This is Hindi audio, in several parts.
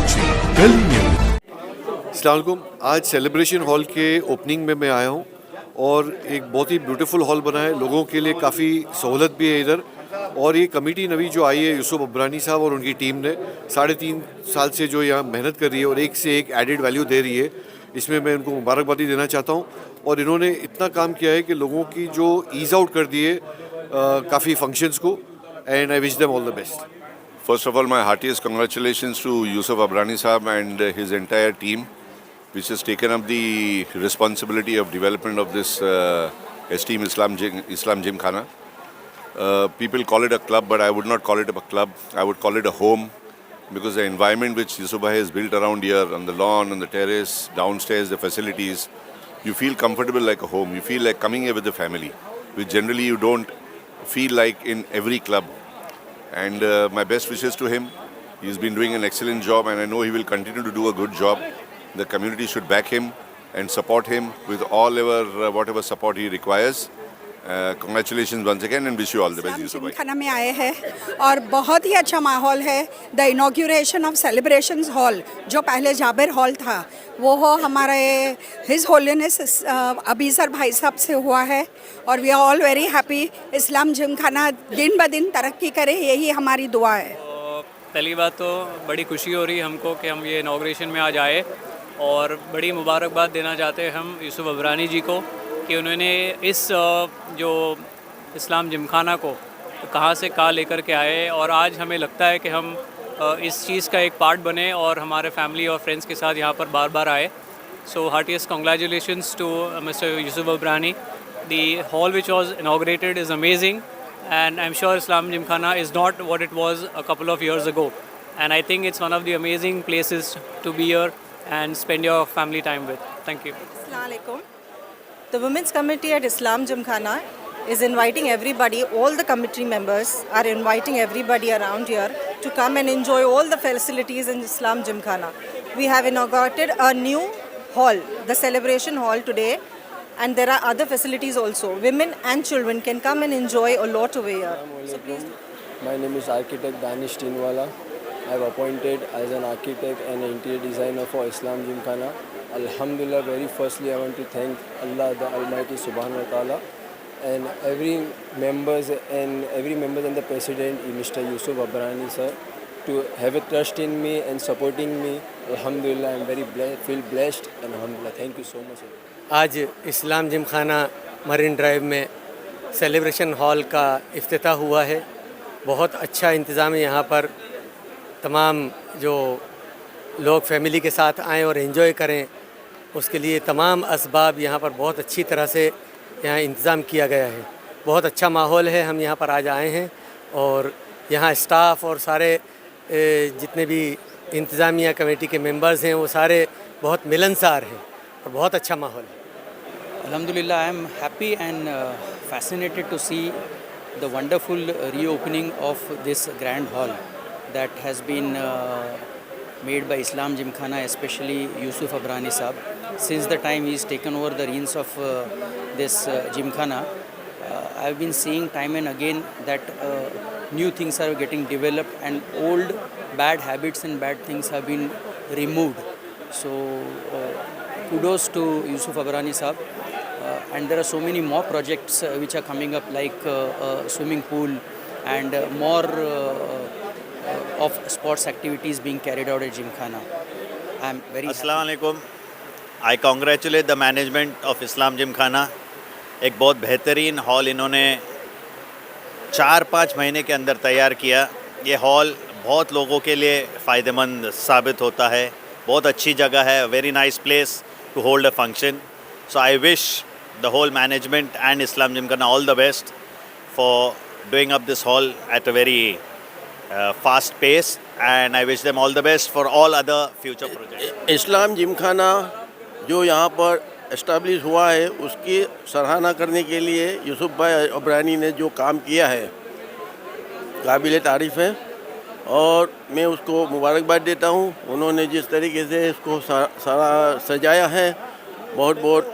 साक्षी दिल्ली न्यूज। अस्सलाम वालेकुम। आज सेलिब्रेशन हॉल के ओपनिंग में मैं आया हूँ और एक बहुत ही ब्यूटीफुल हॉल बना है। लोगों के लिए काफ़ी सहूलत भी है इधर। और ये कमेटी नवी जो आई है यूसुफ अब्रानी साहब और उनकी टीम ने 3.5 साल से जो यहाँ मेहनत कर रही है और एक से एक एडेड वैल्यू दे रही है, इसमें मैं उनको मुबारकबादी देना चाहता हूँ। और इन्होंने इतना काम किया है कि लोगों की जो ईज़ आउट कर दिए काफ़ी फंक्शंस को, and I wish them all the best. First of all, my heartiest congratulations to Yusuf Abrani Saab and his entire team, which has taken up the responsibility of development of this esteemed Islam Gymkhana. People call it a club, but I would not call it a club. I would call it a home, because the environment which Yusuf Bhai has built around here, on the lawn, on the terrace, downstairs, the facilities, you feel comfortable like a home. You feel like coming here with the family, which generally you don't feel like in every club. And my best wishes to him. He's been doing an excellent job, and I know he will continue to do a good job. The community should back him and support him with all whatever support he requires. Congratulations once again and wish you all the best, Yusuf bhai. खाना में आए हैं और बहुत ही अच्छा माहौल है। The inauguration of celebrations hall जो पहले जाबिर हॉल था वो हमारे हिज होलीनेस अबीसर भाई साहब से हुआ है और we are all very happy. Islam Gymkhana दिन ब दिन तरक्की करे, यही हमारी दुआ है। पहली बात तो बड़ी खुशी हो रही है हमको कि हम ये इनॉग्रेशन में आज आए और बड़ी मुबारकबाद देना चाहते हैं हम यूसुफ अब्रानी जी को कि उन्होंने इस जो इस्लाम जिमखाना को कहाँ से कहाँ लेकर के आए और आज हमें लगता है कि हम इस चीज़ का एक पार्ट बने और हमारे फैमिली और फ्रेंड्स के साथ यहाँ पर बार बार आए। So heartiest congratulations to mister Yusuf Abrani. The hall which was inaugurated is amazing and I'm sure Islam Gymkhana is not what it was a couple of years ago, and I think it's one of the amazing places to be here and spend your family time with. Thank you. Assalamu alaikum. The Women's Committee at Islam Gymkhana is inviting everybody, all the committee members are inviting everybody around here to come and enjoy all the facilities in Islam Gymkhana. We have inaugurated a new hall, the celebration hall today. And there are other facilities also. Women and children can come and enjoy a lot over here. So please. My name is architect Danish Tinwala. I have appointed as an architect and interior designer for Islam Gymkhana. Alhamdulillah, very firstly I want to thank Allah the Almighty Subhanahu wa Ta'ala and every members and the president Mr. Yusuf Abrani sir to have a trust in me and supporting me. Alhamdulillah, I am very feel blessed and alhamdulillah. Thank you so much. आज इस्लाम जिमखाना मरीन ड्राइव में सेलिब्रेशन हॉल का इफ्तिताह हुआ है। बहुत अच्छा इंतज़ाम है यहाँ पर। तमाम जो लोग फैमिली के साथ आएँ और एंजॉय करें उसके लिए तमाम असबाब यहाँ पर बहुत अच्छी तरह से यहाँ इंतज़ाम किया गया है। बहुत अच्छा माहौल है। हम यहाँ पर आज आए हैं और यहाँ स्टाफ और सारे जितने भी इंतज़ामिया कमेटी के मेंबर्स हैं वो सारे बहुत मिलनसार हैं और बहुत अच्छा माहौल है। Alhamdulillah, I am happy and fascinated to see the wonderful reopening of this grand hall that has been made by Islam Gymkhana, especially Yusuf Abrani Saab. Since the time he's taken over the reins of this Gymkhana, I've been seeing time and again that new things are getting developed and old bad habits and bad things have been removed. So kudos to Yusuf Abrani Saab. And there are so many more projects which are coming up, like swimming pool and more of sports activities being carried out at Gymkhana. I am very Assalamu alaikum. I congratulate the management of Islam Gymkhana. एक बहुत बेहतरीन हॉल इन्होंने 4-5 महीने के अंदर तैयार किया। ये हॉल बहुत लोगों के लिए फ़ायदेमंद साबित होता है। बहुत अच्छी जगह है, very nice place to hold a function. So I wish the whole management and Islam Gymkhana all the best for doing up this hall at a very fast pace, and I wish them all the best for all other future projects. इस्लाम जिमखाना जो यहाँ पर एस्टेब्लिश हुआ है उसकी सराहना करने के लिए यूसुफ भाई अब्रानी ने जो काम किया है काबिल तारीफ़ है और मैं उसको मुबारकबाद देता हूँ। उन्होंने जिस तरीके से इसको सारा सजाया है, बहुत बहुत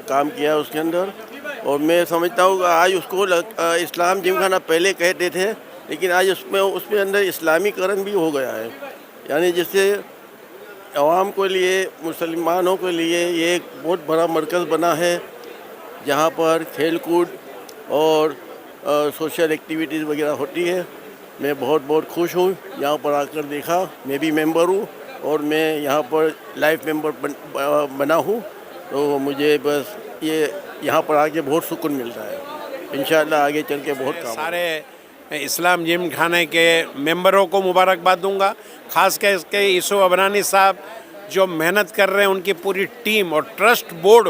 काम किया उसके अंदर। और मैं समझता हूँ कि आज उसको इस्लाम जिमखाना पहले कहते थे, लेकिन आज उसमें अंदर इस्लामीकरण भी हो गया है। यानी जिससे आवाम के लिए, मुसलमानों के लिए ये एक बहुत बड़ा मरकज़ बना है जहाँ पर खेल कूद और सोशल एक्टिविटीज़ वगैरह होती है। मैं बहुत बहुत खुश हूँ यहाँ पर आकर देखा। मैं भी मेंबर हूँ और मैं यहाँ पर लाइफ मेंबर बना हूँ, तो मुझे बस ये यहाँ पर आके बहुत सुकून मिलता है। इंशाअल्लाह आगे चल के बहुत काम सारे इस्लाम जिम खाने के मेंबरों को मुबारकबाद दूंगा, ख़ास कर इसके यूसुफ अबरानी साहब जो मेहनत कर रहे हैं, उनकी पूरी टीम और ट्रस्ट बोर्ड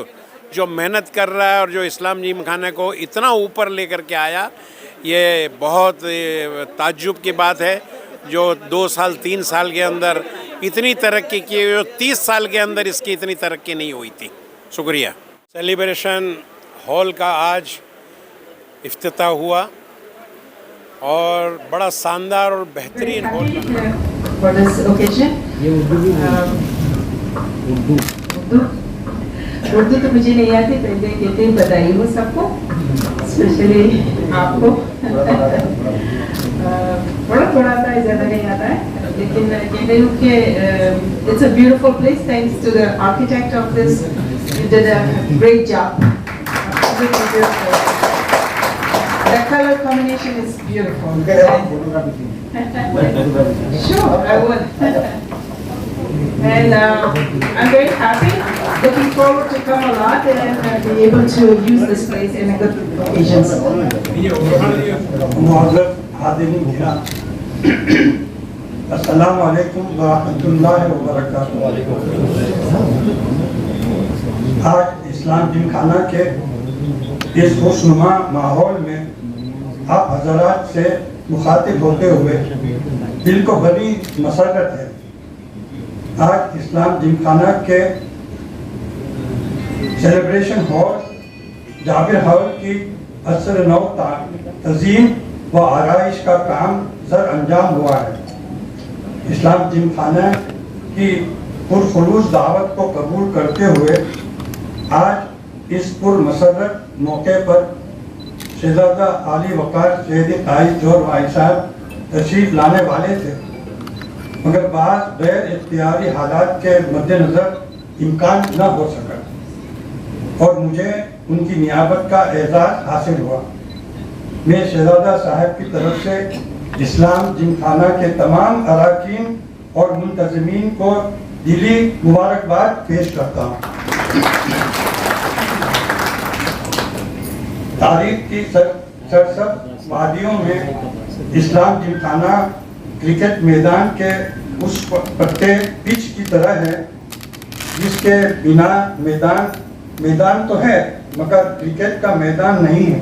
जो मेहनत कर रहा है और जो इस्लाम जिम खाने को इतना ऊपर लेकर के आया, ये बहुत ताज्जुब की बात है। जो 2 साल 3 साल के अंदर इतनी तरक्की की, जो 30 साल के अंदर इसकी इतनी तरक्की नहीं हुई थी। शुक्रिया। सेलिब्रेशन हॉल का आज इफ्तिताह हुआ और बड़ा शानदार और बेहतरीन हॉल उर्दू तो मुझे नहीं आती, पहले कहते ही बधाई हो सबको, स्पेशली आपको। थोड़ा सा ज़्यादा नहीं आता है, लेकिन कहते हूँ कि it's a beautiful place, thanks to the architect of this, you did a great job. The color combination is beautiful. Sure, I would. And I'm very happy, looking forward to come a lot and be able to use this place in a good occasions. अस्सलामु अलैकुम व रहमतुल्लाहि व बरकातुहू। आज इस्लाम जिमखाना के इस खुशनुमा माहौल में आप हजरात से मुखातिब होते हुए दिल को बड़ी मसरत है। आज इस्लाम जिमखाना के सेलिब्रेशन हॉल जाबिर हॉल की असर नौ तज़ीम व आराइश का काम सर अंजाम हुआ है। इस्लाम जिमखाना की पुरखुलूस दावत को कबूल करते हुए आज इस पुरमसरत मौके पर शहजादा आली वकार सैयदी ताई जोर भाई साहब तशरीफ लाने वाले थे, मगर बात गैर इख्तियारी हालात के मद्देनज़र इम्कान न हो सका और मुझे उनकी नियाबत का एजाज़ हासिल हुआ। मैं शहजादा साहब की तरफ से इस्लाम जिमखाना के तमाम अराकीन और मुंतज़मीन को दिली मुबारकबाद पेश करता हूँ। तारीख की सरसब्ज़ वादियों में इस्लाम जिमखाना क्रिकेट मैदान के उस पट्टे पिच की तरह है जिसके बिना मैदान तो है मगर क्रिकेट का मैदान नहीं है।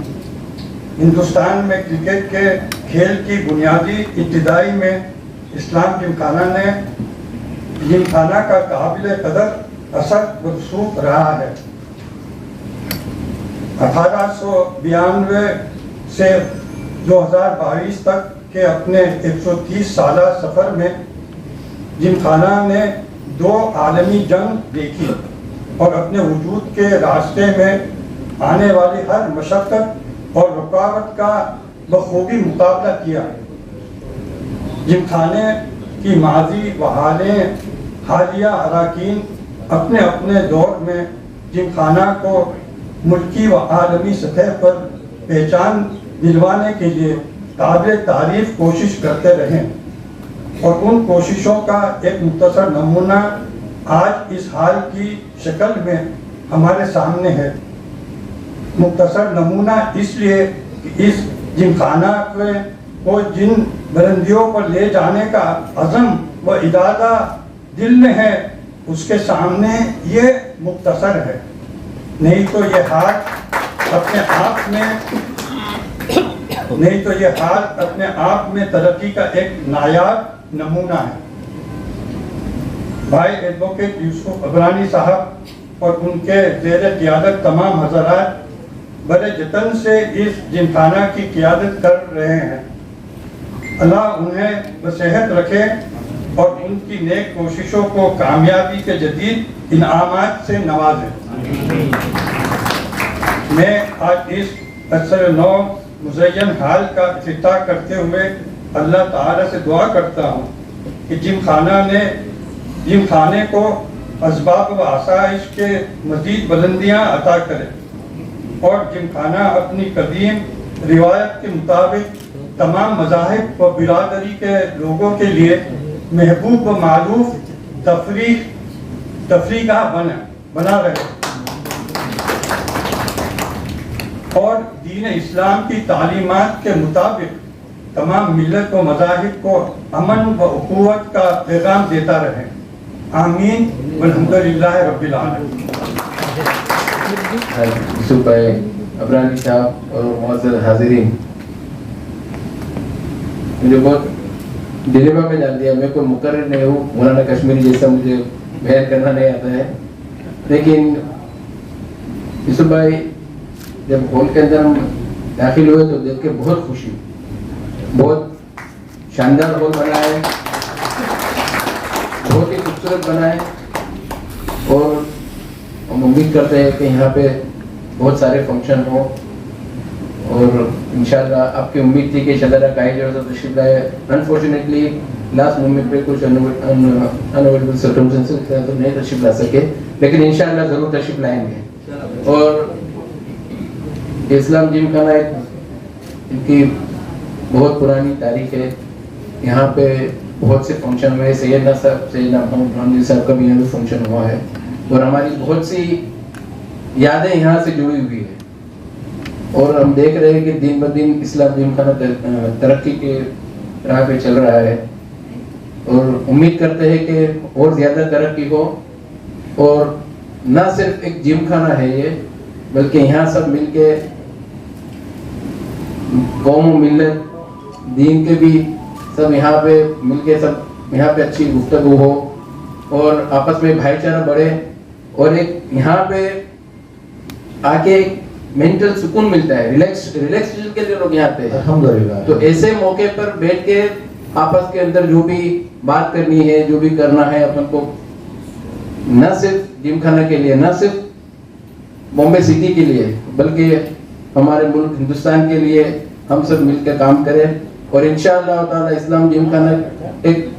हिंदुस्तान में क्रिकेट के खेल की बुनियादी इब्तिदाई में इस्लाम जिमखाना का काबिल कदर असर व रसूख रहा है। 1892 से 2022 तक के अपने 130 साला सफ़र में जिमखाना ने 2 आलमी जंग देखी और अपने वजूद के रास्ते में आने वाली हर मशक्क़त और रुकावट का बखूबी मुकाबला किया। जिमखाने की माजी व हालिया अराकीन अपने अपने दौर में जिमखाना को मुल्की व आलमी सतह पर पहचान दिलवाने के लिए काबिल तारीफ कोशिश करते रहें और उन कोशिशों का एक मुख्तसर नमूना आज इस हाल की शक्ल में हमारे सामने है। मुख्तसर नमूना इसलिए कि इस जिमखाना को जिन बुलंदियों पर ले जाने का अज़म व इरादा दिल में है उसके सामने ये मुख्तसर है, नहीं तो ये हाल अपने आप में तरक्की का एक नायाब नमूना है। भाई एडवोकेट यूसुफ अबरानी साहब और उनके ज़ेर क़ियादत तमाम हज़रात बड़े जतन से इस जिमखाना की क़ियादत कर रहे हैं। अल्लाह उन्हें बसेहत रखे और उनकी नेक कोशिशों को कामयाबी के जदीद इनामात से नवाजे। मैं आज इस असर नौ मुज़य्यन हाल का इफ्तिताह करते हुए अल्लाह ताला से दुआ करता हूँ कि जिम खाने को असबाब व आसाइश के मज़ीद बुलंदियाँ अता करे और जिम खाना अपनी कदीम रिवायत के मुताबिक तमाम मज़ाहिब व बिरादरी के लोगों के लिए महबूब व मारूफ तफरीगाह बना रहे और दीन इस्लाम की तालीमात के मुताबिक तमाम मिल्लत व मज़ाहिब को अमन व उख़ुवत का पैगाम देता रहे। आमीन वल्हम्दुलिल्लाह रब्बिल आलमीन। यूसुफ भाई अबरानी साहब और मुअज़्ज़ज़ हाज़िरीन, मुझे बहुत डिलेमा में डाल दिया। मैं कोई मुकर्रर नहीं हूँ, मौलाना कश्मीरी जैसा मुझे बयान करना नहीं आता है, लेकिन यूसुफ भाई जब हॉल के अंदर हम दाखिल हुए तो देख के बहुत खुशी, बहुत शानदार हॉल बना है, बहुत ही खूबसूरत बना है और हम उम्मीद करते हैं कि यहाँ पे बहुत सारे फंक्शन हो और इंशाल्लाह आपकी उम्मीद थी कि शदरा काई जो तशरीफ लाए। अनफॉर्चुनेटली लास्ट मोमेंट पे कुछ अनअवेलेबल सर्कमस्टेंसेस तो नहीं तशरीफ ला सके, लेकिन इंशाल्लाह ज़रूर तशरीफ लाएंगे। और इस्लाम जिम खाना इनकी बहुत पुरानी तारीख है, यहाँ पे बहुत से फंक्शन हुए। सैयदना मोहम्मद साहब का भी यहाँ पे फंक्शन हुआ है और हमारी बहुत सी यादें यहाँ से जुड़ी हुई है और हम देख रहे हैं कि दिन ब दिन इस्लाम जिम खाना तरक्की के राह पे चल रहा है और उम्मीद करते हैं कि और ज़्यादा तरक्की हो। और ना सिर्फ एक जिम खाना है ये, बल्कि यहाँ सब मिलके कौम मिल्लत दीन के भी सब यहाँ पे मिलके सब यहाँ पे अच्छी गुफ्तगू हो और आपस में भाईचारा बढ़े और एक यहाँ पे आके मेंटल सुकून मिलता है, रिलैक्सेशन के लिए लोग यहाँ पे अल्हम्दुलिल्लाह। तो ऐसे मौके पर बैठ के आपस के अंदर जो भी बात करनी है, जो भी करना है अपन को, न सिर्फ जिम खाना के लिए, न सिर्फ बॉम्बे सिटी के लिए, बल्कि हमारे मुल्क हिंदुस्तान के लिए हम सब मिलकर काम करें और इंशाअल्लाह ताला इस्लाम जिम खाना एक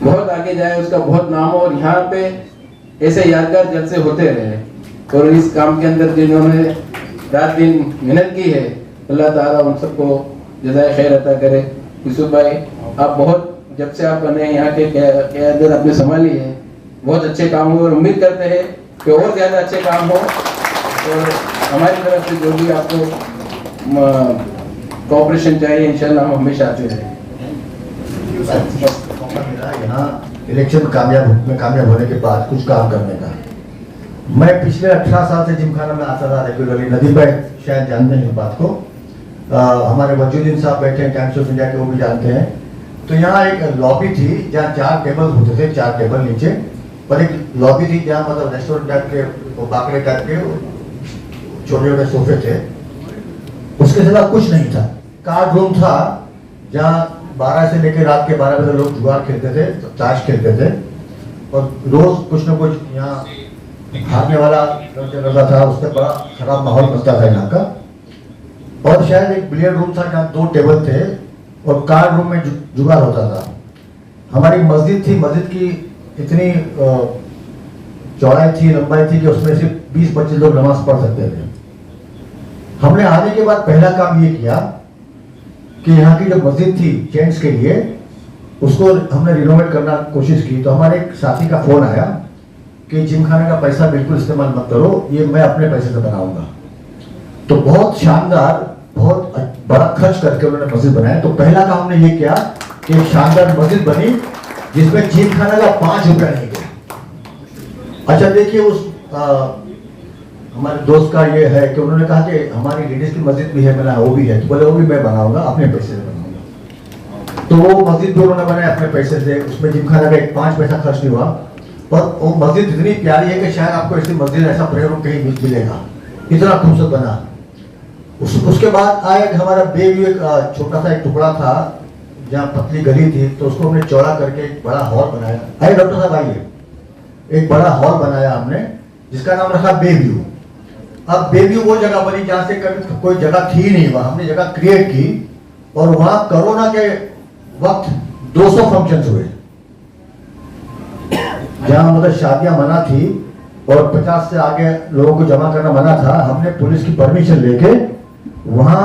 बहुत आगे जाए, उसका बहुत नाम हो और यहाँ पे ऐसे यादगार जलसे होते रहे। और इस काम के अंदर जिन्होंने रात दिन मेहनत की है, अल्लाह ताला उन सबको जज़ाए खैर अता करे। यूसुफ भाई, आप बहुत जब से आप बने यहाँ के क़यादत आपने संभाली है, बहुत अच्छे काम हुए और उम्मीद करते हैं कि और ज़्यादा अच्छे काम हो और हमारी तरफ से जो भी आपको कोऑपरेशन चाहिए इंशाल्लाह हम हमेशा आते रहें। यहाँ इलेक्शन कामयाब होने के बाद कुछ काम करने का, मैं पिछले 18 साल से जिमखाना में आता था रेगुलरली। नदी भाई शायद जानते हैं इस बात को, हमारे वजूद्दीन साहब बैठे हैं टाइम्स ऑफ इंडिया के, वो भी जानते हैं। तो यहाँ एक लॉबी थी जहाँ 4 टेबल होते थे, 4 टेबल नीचे, और एक लॉबी थी जहाँ मतलब रेस्टोरेंट टाइप के, बाकरे टाइप के छोटे छोटे सोफे थे, उसके सिवा कुछ नहीं था। कार्ड रूम था जहाँ 12 से लेकर रात के 12 बजे लोग जुगार खेलते थे, ताश खेलते थे और रोज कुछ न कुछ यहाँ भागने वाला लड़का था, उससे बड़ा खराब माहौल बनता था यहाँ का। और शायद एक बिलियर्ड रूम था जहाँ 2 टेबल थे और कार्ड रूम में जुगार होता था। हमारी मस्जिद थी, मस्जिद की इतनी चौड़ाई थी, लंबाई थी कि उसमें सिर्फ 20-25 लोग नमाज पढ़ सकते थे। हमने आने के बाद पहला काम ये किया कि यहाँ की जो मस्जिद थी जेंट्स के लिए, उसको हमने रिनोवेट करना कोशिश की। तो हमारे एक साथी का फोन आया कि जिमखाने का पैसा बिल्कुल इस्तेमाल मत करो, ये मैं अपने पैसे से बनाऊंगा। तो बहुत शानदार, बहुत बड़ा खर्च करके उन्होंने मस्जिद बनाया। तो पहला काम हमने ये किया कि एक शानदार मस्जिद बनी जिसमें जिमखाना का 5 रुपया नहीं गया। अच्छा देखिए, उस हमारे दोस्त का ये है कि उन्होंने कहा कि हमारी लेडीज की मस्जिद भी है, मैंने वो भी है, तो बोले वो भी मैं बनाऊंगा, अपने पैसे से बनाऊंगा। तो वो मस्जिद भी उन्होंने बनाया अपने पैसे से, उसमें जिमखाना का 5 पैसा खर्च नहीं हुआ। और वो मस्जिद इतनी प्यारी है कि शायद आपको ऐसी मस्जिद, ऐसा प्रेयर रूम कहीं मिलेगा, इतना खूबसूरत बना। उसके बाद आया हमारा बेबी, एक छोटा सा एक टुकड़ा था जहाँ पतली गली थी, तो उसको हमने चौड़ा करके एक बड़ा हॉल बनाया। आइए डॉक्टर साहब आइए, एक बड़ा हॉल बनाया हमने जिसका नाम रखा बेव्यू। अब बेव्यू वो जगह बनी जहाँ से कभी कोई जगह थी नहीं, वहाँ हमने जगह क्रिएट की और वहाँ कोरोना के वक्त 200 फंक्शंस हुए। जहाँ मतलब शादियाँ मना थी और 50 से आगे लोगों को जमा करना मना था, हमने पुलिस की परमिशन लेके वहाँ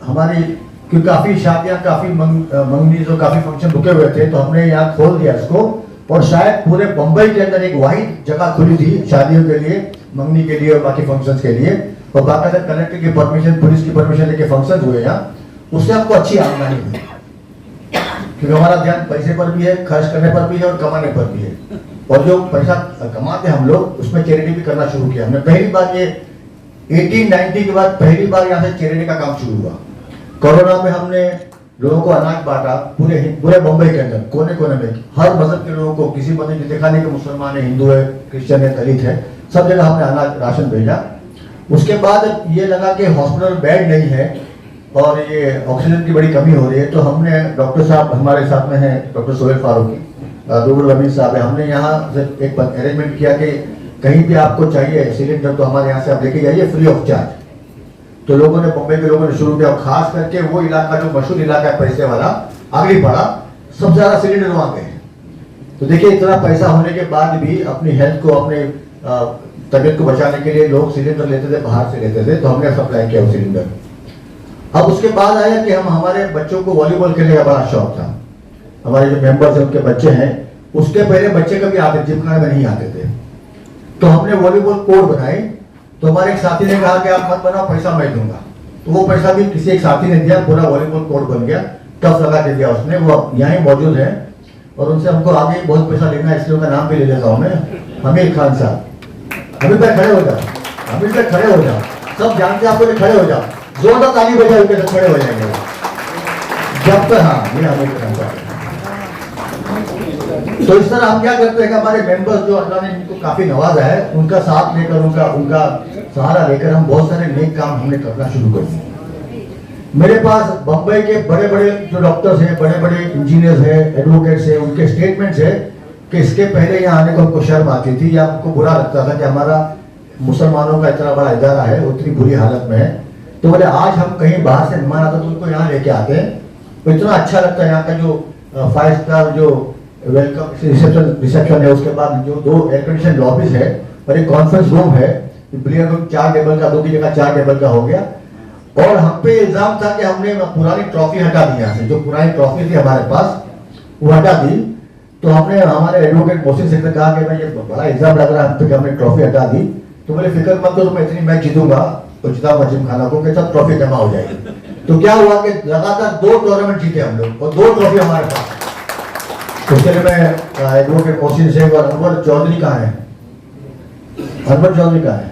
हमारी क्योंकि काफ़ी शादियाँ, काफ़ी मंगनी जो काफ़ी फंक्शन रुके हुए थे, तो हमने यहाँ खोल दिया इसको। और शायद पूरे बम्बई के अंदर एक वाहिद जगह खुली थी शादियों के लिए, मंगनी के लिए और बाकी फंक्शंस के लिए, और बाकायदा कलेक्टर की परमिशन, पुलिस की परमिशन लेके फंक्शन हुए यहाँ। उससे हमको अच्छी आमदनी हुई, क्योंकि हमारा ध्यान पैसे पर भी है, खर्च करने पर भी है और कमाने पर भी है। और जो पैसा कमाते हम लोग उसमें चैरिटी भी करना शुरू किया हमने। पहली बार ये 1890 के बाद पहली बार यहाँ से चैरिटी का काम शुरू हुआ। कोरोना में हमने लोगों को अनाज बांटा पूरे मुंबई के अंदर, कोने कोने में, हर मजहब के लोगों को, किसी मजहब की देखा नहीं कि मुसलमान है, हिंदू है, क्रिश्चियन है, दलित है, सब जगह हमने अनाज राशन भेजा। उसके बाद ये लगा कि हॉस्पिटल बेड नहीं है और ये ऑक्सीजन की बड़ी कमी हो रही है, तो हमने डॉक्टर साहब हमारे साथ में हैं, डॉक्टर सोहेल फारूकी, रूबुल अमीन साहब है, हमने यहाँ से एक अरेंजमेंट किया कि कहीं भी आपको चाहिए सिलेंडर तो हमारे यहाँ से आप लेके जाइए फ्री ऑफ चार्ज। तो लोगों ने, मुंबई के लोगों ने शुरू किया, खास करके वो इलाका जो मशहूर इलाका है पैसे वाला, आगे बढ़ा, सबसे ज्यादा सिलेंडर वहाँ गए। तो देखिए इतना पैसा होने के बाद भी अपनी हेल्थ को, अपने तबीयत को बचाने के लिए लोग सिलेंडर लेते थे, बाहर से लेते थे, तो हमने सप्लाई किया वो सिलेंडर। अब उसके बाद आया कि हमारे बच्चों को वॉलीबॉल खेलने का बड़ा शौक था, हमारे जो मेंबर्स हैं उनके बच्चे हैं, उसके पहले बच्चे कभी आते जिमखाना में नहीं आते थे, तो हमने वॉलीबॉल कोर्ट बनाई। तो हमारे एक साथी ने कहा कि आप मत बनाओ, पैसा मैं दूंगा, तो वो पैसा भी किसी एक साथी ने दिया, पूरा वॉलीबॉल कोर्ट बन गया, टफ लगा के दिया उसने, वो यहाँ ही मौजूद है और उनसे हमको आगे बहुत पैसा लेना है, इसलिए उनका नाम भी ले लेता हूँ मैं, हमीर खान साहब। अभी तक खड़े हो जाओ, अभी तक खड़े हो जाओ, सब जानते हैं आपको, खड़े हो जाओ, जोरदार ताली बजाओ, उनके साथ खड़े हो जाएंगे जब तक। हाँ, ये हमीर खान साहब। तो इस तरह हम क्या करते हैं कि हमारे मेंबर्स जो अल्लाह ने इनको काफी नवाजा है, उनका साथ लेकर, उनका सहारा लेकर हम बहुत सारे नेक काम हमने करना शुरू कर दिए। मेरे पास बम्बई के बड़े बड़े जो डॉक्टर्स हैं, बड़े बड़े इंजीनियर्स हैं, एडवोकेट्स हैं, उनके स्टेटमेंट्स है कि इसके पहले यहाँ आने को हमको शर्म आती थी या हमको बुरा लगता था कि हमारा मुसलमानों का इतना बड़ा इदारा है, उतनी बुरी हालत में है। तो बोले आज हम कहीं बाहर से मेहमान आता तो उनको यहाँ लेके आते हैं, तो इतना अच्छा लगता है। यहाँ का जो 5 स्टार जो वेलकम रिसेप्शन है, उसके बाद जो 2 एयर कंडीशन लॉबीज है और एक कॉन्फ्रेंस रूम है, प्लेयर रूम 4 टेबल का, 2 की जगह 4 टेबल का हो गया। और हम पे इल्जाम था कि हमने पुरानी ट्रॉफी हटा दी, यहाँ से जो पुरानी ट्रॉफी थी हमारे पास वो हटा दी। तो हमने हमारे एडवोकेट मोहसिन से कहा कि भाई ये बड़ा इल्जाम लग रहा है हम पे कि हमने ट्रॉफी हटा दी। तो बोले फिक्र मत करो, मैं इतनी मैच जीतूंगा तो जिताऊंगा जिमखाना को, के साथ ट्रॉफी जमा हो जाएगी। तो क्या हुआ कि लगातार 2 टूर्नामेंट जीते हम लोग और 2 ट्रॉफी हमारे पास। उसके लिए मैं एडवोकेट मोहसिन से और अनवर चौधरी कहाँ है, अनवर चौधरी कहाँ है,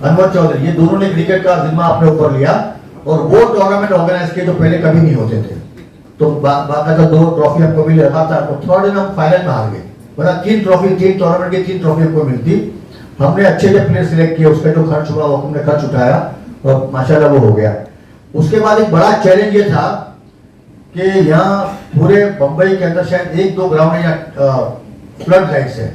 अनवर चौधरी, ये दोनों ने क्रिकेट का जिम्मा अपने ऊपर लिया और वो टूर्नामेंट ऑर्गेनाइज किए जो पहले कभी नहीं होते थे। तो बाकायदा 2 ट्रॉफी हमको मिली लगातार। तो थोड़ा दिन हम फाइनल में हार गए, मतलब 3 ट्रॉफी, 3 टूर्नामेंट की 3 ट्रॉफी हमको मिलती। हमने अच्छे से प्लेयर सिलेक्ट किए, उसका जो खर्च हुआ वो हमने खर्च उठाया और माशाल्लाह वो हो गया। उसके बाद एक बड़ा चैलेंज ये था कि यहाँ पूरे मुंबई के अंदर शायद 1-2 ग्राउंड या फ्लड लाइट्स है,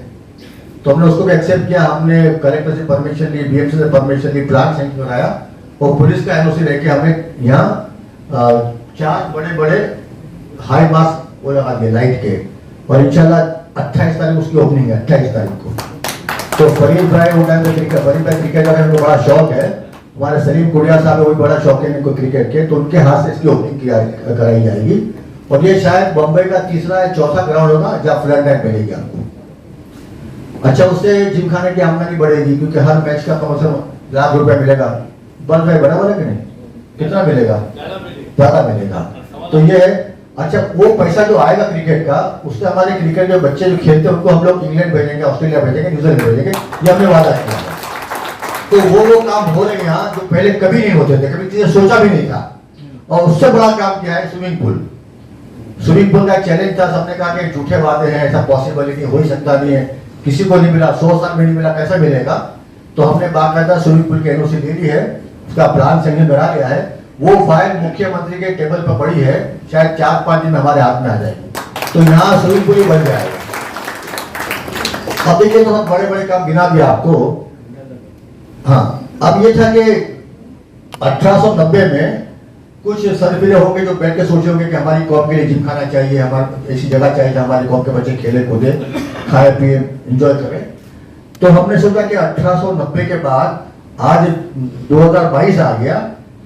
तो हमने उसको भी एक्सेप्ट किया। हमने कलेक्टर से परमिशन ली, बीएमसी से परमिशन ली, प्लान सेंक्शन कराया और पुलिस का एनओसी लेके हमने यहाँ 4 बड़े हाई मास वो लगा दिए लाइट के, और इंशाल्लाह 28 तारीख उसकी ओपनिंग है, 28 तारीख को। तो फरीद भाई वो टाइम पे फरीद भाई क्रिकेट का उनको बड़ा शौक है, हमारे सलीम कुड़िया साहब है वो बड़ा शौक है इनको क्रिकेट के, तो उनके हाथ से इसकी ओपनिंग कराई जाएगी। और ये शायद मुंबई का 3रा या 4था ग्राउंड होगा जहाँ फ्लड लाइट मिलेगी आपको। अच्छा, उससे जिमखाने की आमदनी बढ़ेगी क्योंकि हर मैच का कम से कम लाख रुपया मिलेगा। बस भाई बराबर है कि नहीं, कितना मिलेगा, ज्यादा मिलेगा। तो ये है। अच्छा, वो पैसा जो आएगा क्रिकेट का, उससे हमारे क्रिकेट जो बच्चे जो खेलते हैं उनको हम लोग इंग्लैंड भेजेंगे, ऑस्ट्रेलिया भेजेंगे, न्यूजीलैंड भेजेंगे, ये हमने वादा किया। तो वो काम हो रहे हैं यहाँ जो पहले कभी नहीं होते थे, कभी चीजें सोचा भी नहीं था। और उससे बड़ा काम किया है स्विमिंग पूल। स्विमिंग पूल का चैलेंज था, सबने कहा कि झूठे वादे हैं, ऐसा पॉसिबिलिटी हो ही सकता नहीं है, किसी को नहीं मिला, 100 साल में नहीं मिला, कैसा मिलेगा। तो हमने बाकायदा स्विमिंग पूल की एनओसी ले ली है, उसका प्लान सेंक्शन करा लिया है। वो फाइल मुख्यमंत्री के टेबल पर पड़ी है, शायद 4-5 दिन हमारे हाथ में आ जाएगी, तो यहाँ स्विमिंग पूल ही बन जाएगा। अब देखिए, तो हम बड़े बड़े काम गिना दिया आपको। हाँ, अब ये था कि 1890 में कुछ सरफिरे होंगे जो बैठ के सोचे होंगे कि हमारी कौम के लिए जिमखाना चाहिए, हमारी ऐसी जगह चाहिए जहाँ हमारी कौम के बच्चे खेले कूदे। खाए पिए एंजॉय करें। तो हमने सोचा कि 1890 के बाद आज 2022 आ गया,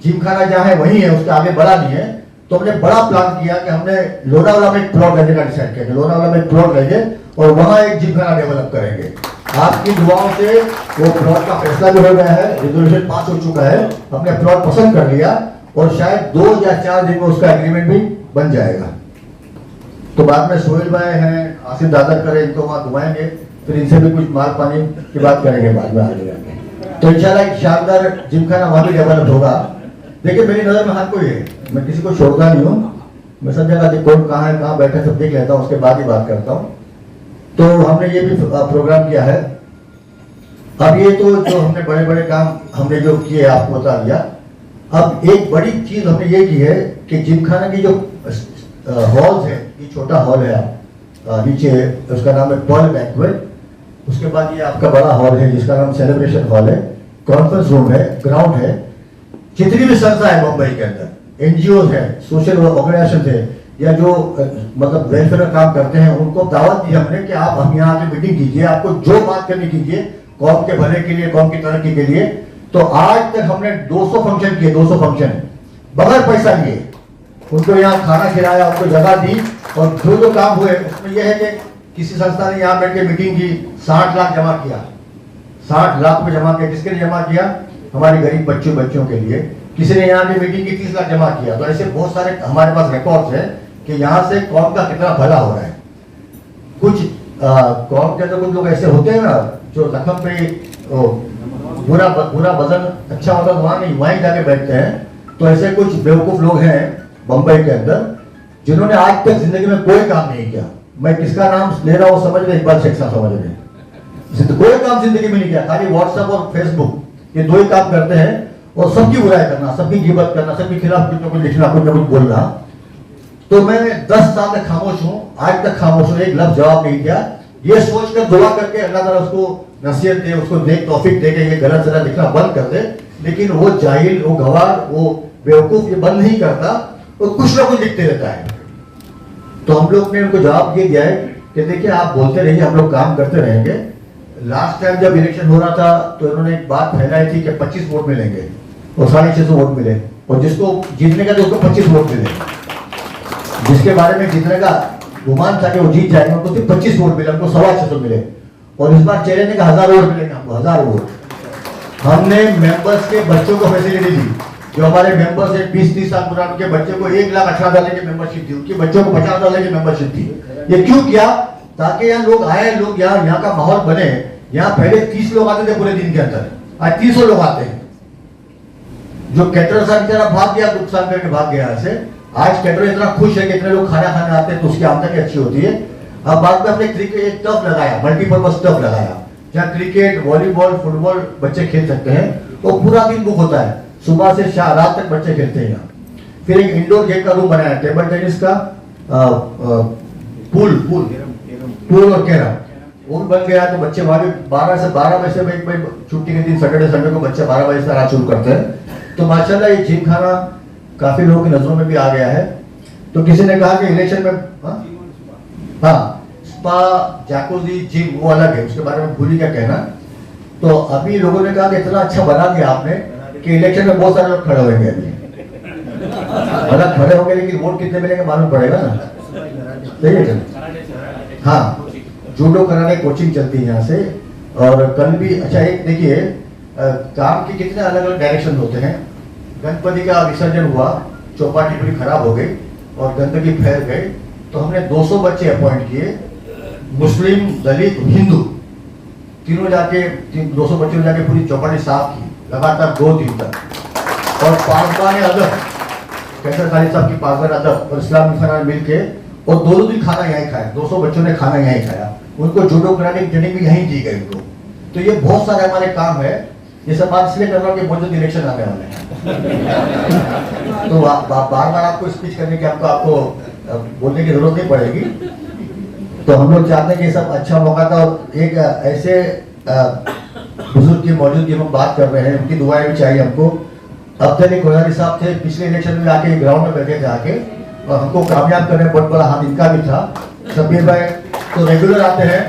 जिमखाना जहाँ है वही है, उसके आगे बड़ा नहीं है। तो हमने बड़ा प्लान किया कि हमने लोनावाला में एक प्लॉट लेने का डिसाइड किया कि लोनावाला में एक प्लॉट लेंगे और वहाँ एक जिमखाना डेवलप करेंगे। आपकी दुआओं से वो प्लॉट का फैसला भी हो गया है, रिजोल्यूशन पास हो चुका है, हमने प्लॉट पसंद कर लिया और शायद 2 या 4 दिन में उसका एग्रीमेंट भी बन जाएगा। तो बाद में सोहेल भाई हैं, आसिफ दादा करें, इनको वहाँ घुमाएंगे, फिर इनसे भी कुछ माल पानी की बात करेंगे बाद में आगे जाके। तो इंशाल्लाह एक शानदार जिमखाना वहाँ भी डेवलप होगा। देखिए मेरी नज़र में हर कोई है, मैं किसी को छोड़ता नहीं हूँ, मैं सब जगह कौन कहाँ है कहाँ बैठे सब देख लेता हूँ, उसके बाद ही बात करता हूँ। तो हमने ये भी प्रोग्राम किया है। अब ये तो जो हमने बड़े बड़े काम हमने जो किए आपको बता दिया। अब एक बड़ी चीज हमने ये की है कि जिमखाना की जो हॉल्स है, ये छोटा हॉल है नीचे, उसका नाम है पर्ल बैंक्वेट। उसके बाद ये आपका बड़ा हॉल है जिसका नाम सेलिब्रेशन हॉल है, कॉन्फ्रेंस रूम है, ग्राउंड है। जितनी भी संस्था है मुंबई के अंदर, एनजीओ है, सोशल ऑर्गेनाइजेशन है या जो मतलब वेलफेयर का काम करते हैं, उनको दावत दी हमने कि आप हम यहाँ आके मीटिंग कीजिए, आपको जो बात करनी कीजिए कौम के भले के लिए, कौम की तरक्की के लिए। तो आज तक हमने 200 फंक्शन किए, 200 फंक्शन बगैर पैसा लिए, उनको यहाँ खाना खिलाया, उनको जगह दी। और जो काम हुए उसमें यह है कि किसी संस्था ने यहाँ बैठ के मीटिंग की, 60 लाख जमा किया, 60 लाख रुपए जमा किया। किसके लिए जमा किया? हमारे गरीब बच्चों के लिए। किसी ने यहाँ की मीटिंग की 30 लाख जमा किया। तो ऐसे बहुत सारे हमारे पास रिकॉर्ड्स हैं कि यहाँ से कौम का कितना भला हो रहा है। कुछ कौम के अंदर कुछ लोग ऐसे होते हैं ना जो जख्म पे पूरा वजन अच्छा होता है, वहाँ नहीं, वहीं जाके बैठते हैं। तो ऐसे कुछ बेवकूफ लोग हैं बम्बई के अंदर जिन्होंने आज तक जिंदगी में कोई काम नहीं किया। मैं किसका नाम ले रहा हूँ समझ रहे, इकबाल शेख साहब समझ रहे, कोई काम जिंदगी में नहीं किया, खाली व्हाट्सएप और फेसबुक ये 2 ही काम करते हैं। और सबकी बुराई करना, सबकी गिबत करना, सबके खिलाफ कुछ न कुछ लिखना, कुछ न कुछ बोलना। तो मैं 10 साल तक खामोश हूँ, आज तक खामोश हूँ, एक लफ्ज जवाब नहीं दिया। ये सोचकर दुआ करके अल्लाह ताला उसको नसीहत दे, उसको नेक तौफीक दे के ये गलत सलत लिखना बंद कर दे। लेकिन वो जाहिल, वो गवार, वो बेवकूफ ये बंद नहीं करता, वो कुछ ना कुछ लिखते रहता है। तो हम लोग ने उनको जवाब ये दिया है कि देखिए आप बोलते रहिए, हम लोग काम करते रहेंगे। लास्ट टाइम जब इलेक्शन हो रहा था तो इन्होंने एक बात फैलाई थी कि 25 वोट मिलेंगे और 650 वोट मिले, और जिसको जीतने का तो उसको 25 वोट मिले। जिसके बारे में जीतने का गुमान था कि वो जीत जाएगा, उनको सिर्फ 25 वोट मिले, उनको 650 मिले। और इस बार चेहरे ने कहा 1000 वोट मिलेंगे हमको, 1000 वोट। हमने मेंबर्स के बच्चों को फैसिलिटी दी, जो हमारे मेंबर्स है 20-30 साल पुराने, के बच्चे को 1,18,000 की मेंबरशिप दी, उनके बच्चों को 50,000 की मेंबरशिप दी। ये क्यों किया? ताकि यहाँ लोग आए, लोग यहाँ का माहौल बने। यहाँ पहले 30 लोग आते थे पूरे दिन के अंदर, आज 300 लोग आते हैं। जो कैटरर साहब बेचारा भाग गया, नुकसान करके भाग गया ऐसे। आज कैटरर इतना खुश है कि इतने लोग खाना खाने आते हैं तो उसकी आमदनी अच्छी होती है। अब बाद में हमने क्रिकेट एक टर्फ लगाया, मल्टीपर्पज टर्फ लगाया, जहाँ क्रिकेट, वॉलीबॉल, फुटबॉल बच्चे खेल सकते हैं। वो पूरा दिन बुक होता है, सुबह से रात तक बच्चे खेलते हैं यहाँ। फिर एक इंडोर गेम का रूम बनाया, टेबल टेनिस का, पूल और कैरम, वो बन गया। तो बच्चे वहाँ भी 12 से 12 बजे से, छुट्टी के दिन सैटरडे संडे को बच्चे 12 बजे से रात शुरू करते हैं। तो माशाल्लाह ये जिमखाना काफी लोगों की नजरों में भी आ गया है। तो किसी ने कहा कि इलेक्शन में स्पा, जैकुजी, जिम वो अलग है, उसके बारे में भूली क्या कहना। तो अभी लोगों ने कहा कि इतना अच्छा बना दिया आपने कि इलेक्शन में बहुत सारे लोग खड़े होंगे। अभी मतलब खड़े होंगे, लेकिन वोट कितने मिलेंगे मालूम पड़ेगा ना। सही है। हाँ, जूडो कराने कोचिंग चलती है यहाँ से। और कल भी अच्छा एक देखिए, काम के कितने अलग अलग डायरेक्शन होते हैं। गणपति का विसर्जन हुआ, चौपाटी पूरी खराब हो गई और गंदगी फैल गई। तो हमने 200 बच्चे अपॉइंट किए, मुस्लिम, दलित, हिंदू, तीनों जाके 200 बच्चों ने जाके पूरी चौपाटी साफ की लगातार 2 दिन तक। और पासबान अदब, कैसर खालिद साहब की पासबान अदब और इस्लाम जिमखाना मिल के, और 2 दिन खाना यहीं खाया, 200 बच्चों ने खाना यहीं खाया। उनको जूडो कराने की ट्रेनिंग भी यहीं दी गई उनको। तो ये बहुत सारे हमारे काम है। ये सब बात इसलिए कर रहा हूँ कि बहुत जल्द इलेक्शन आने वाले हैं। तो बार बार आपको स्पीच करने की आपको बोलने की जरूरत नहीं पड़ेगी। तो हम लोग चाहते हैं कि सब अच्छा मौका था। और एक ऐसे बुजुर्ग की मौजूदगी हम बात कर रहे हैं, उनकी दुआएं भी चाहिए हमको। अब तक कोहरारी साहब थे, पिछले इलेक्शन में आके ग्राउंड में बैठे थे आके, और हमको कामयाब करने बहुत बड़ा हाथ इनका भी था। शब्बीर भाई तो रेगुलर आते हैं,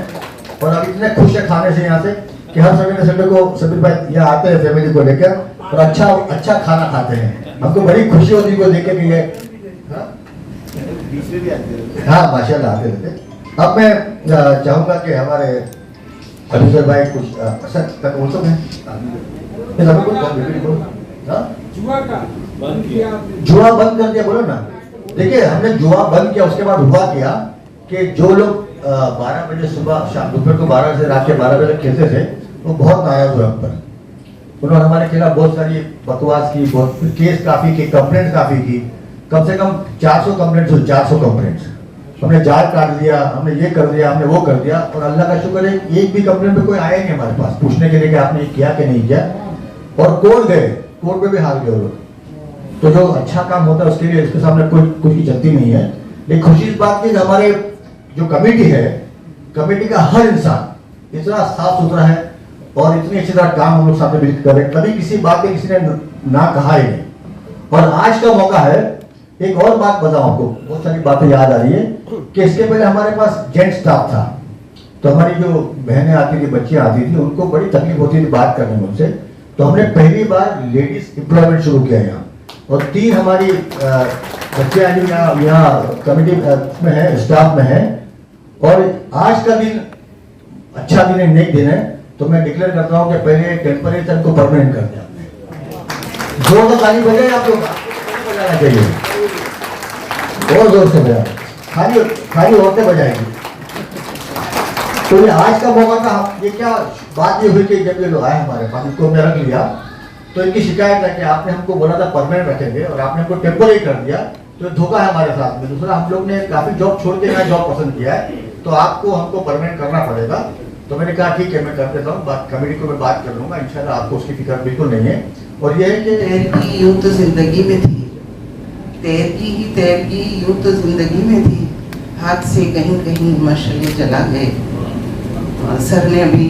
और अब इतने खुश है खाने से यहाँ से कि हर संडे को सबीर भाई यहाँ आते हैं फैमिली को लेकर और अच्छा खाना खाते हैं। हमको बड़ी खुशी होती है को देख के कि ये हाँ माशाल्लाह आते रहते। अब मैं चाहूँगा कि हमारे अभिषेक भाई कुछ सर तक बोल सकते हैं जुआ बंद कर दिया बोलो ना। देखिए हमने जुआ बंद किया, उसके बाद हुआ क्या कि जो लोग 12 बजे सुबह शाम दोपहर को 12 से रात के 12 बजे तक खेलते थे वो बहुत नाराज हुए हम पर। उन्होंने हमारे खिलाफ बहुत सारी बकवास की, बहुत केस काफ़ी की, कंप्लेंट काफ़ी की, कम से कम 400 कंप्लेंट्स हुई, 400 कंप्लेंट्स। हमने जाल काट दिया, हमने ये कर दिया, हमने वो कर दिया और अल्लाह का शुक्र है एक भी कंप्लेंट पे कोई आया नहीं हमारे पास पूछने के लिए कि आपने ये किया कि नहीं किया। और कोर्ट गए, कोर्ट में भी हार गए वो लोग। तो जो अच्छा काम होता है उसके लिए इसके सामने कोई कुछ की चलती नहीं है। लेकिन खुशी इस बात की हमारे जो कमेटी है, कमेटी का हर इंसान इतना साफ सुथरा है और इतनी अच्छी तरह काम हम लोग साथ में मिलकर कर रहे हैं। कभी किसी बात पे किसी ने ना कहा ही नहीं। और आज का मौका है, एक और बात बताऊं आपको, बहुत सारी बातें याद आ रही है कि इसके पहले हमारे पास जेंट स्टाफ था, तो हमारी जो बहनें आती थी, बच्चियां आती थी, उनको बड़ी तकलीफ होती थी बात करने में उनसे। तो हमने पहली बार लेडीज एम्प्लॉयमेंट शुरू किया यहाँ और 3 हमारी बच्चियां यहाँ कमेटी में है, स्टाफ में है। और आज का दिन अच्छा दिन है, नेक दिन है, तो मैं डिक्लेयर करता हूँ कि पहले टेम्परेचर को परमानेंट कर दिया। जोर तो ताली बजाए आप लोग, बजाना चाहिए और जोर से बजाए, खाली औरतें बजाएंगी। तो ये आज का मौका था। ये क्या बात ये हुई कि जब ये लोग आए हमारे पास, इनको हमने रख लिया तो इनकी शिकायत है कि आपने हमको बोला था परमानेंट रखेंगे और आपने हमको टेम्परेरी कर दिया, तो धोखा है हमारे साथ में। दूसरा हम लोग ने काफी जॉब छोड़ के यहाँ जॉब पसंद किया है, तो आपको हमको परमानेंट करना पड़ेगा। तो मैंने कहा ठीक है मैं कर देता हूँ, कमेटी को मैं बात कर लूंगा, इंशाल्लाह आपको उसकी फिक्र बिल्कुल नहीं है। और ये है कि तैरकी यूं तो जिंदगी में थी, तैरकी यूं तो जिंदगी में थी, हाथ से कहीं कहीं मशाले जला गए। सर ने अभी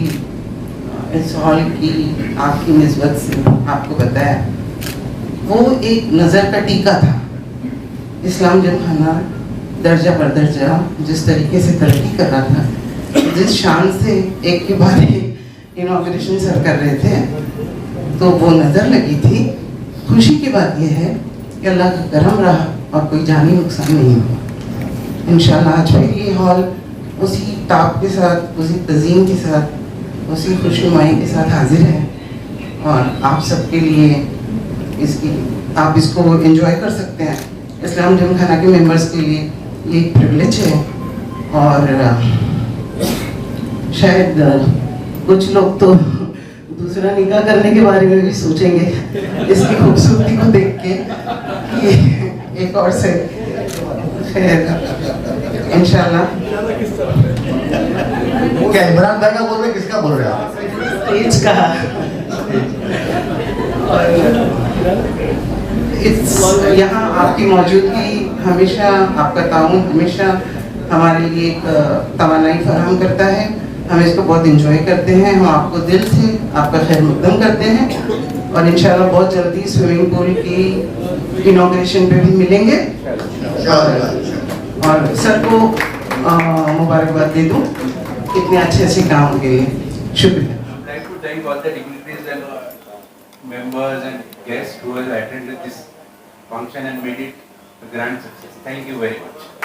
इस हॉल की आपकी निस्बत से आपको बताया, वो एक नज़र का टीका था। इस्लाम जिमखाना दर्जा पर दर्जा जिस तरीके से तरक्की कर रहा था, जिस शान से एक के बाद एक इनॉग्रेशन सर कर रहे थे, तो वो नज़र लगी थी। खुशी की बात यह है कि अल्लाह का करम रहा और कोई जानी नुकसान नहीं हुआ। इंशाल्लाह आज फिर ये हॉल उसी ताप के साथ, उसी तज़ीम के साथ, उसी खुशनुमाई के साथ हाजिर है और आप सबके लिए आप इसको एंजॉय कर सकते हैं। इस्लाम जिमखाना के मेंबर्स के लिए ये एक प्रिविलेज है और शायद कुछ लोग तो दूसरा निकाह करने के बारे में भी सोचेंगे इसकी खूबसूरती को देख के कि एक और से खैर इंशाल्लाह। क्या इमरान भाई का बोल रहे, किसका बोल रहे आप? स्टेज का। यहाँ आपकी मौजूदगी हमेशा, आपका ताउन हमेशा हमारे लिए एक तवानाई फराहम करता है। हम इसको बहुत इंजॉय करते हैं। हम आपको दिल से आपका खैर मकदम करते हैं और इंशाल्लाह बहुत जल्दी स्विमिंग पूल की इनॉग्रेशन पे भी मिलेंगे और सर को मुबारकबाद दे दूँ इतने अच्छे काम के लिए। शुक्रिया। I'd like to thank all the dignitaries and members and guests who have attended this function and made it a grand success. Thank you very much.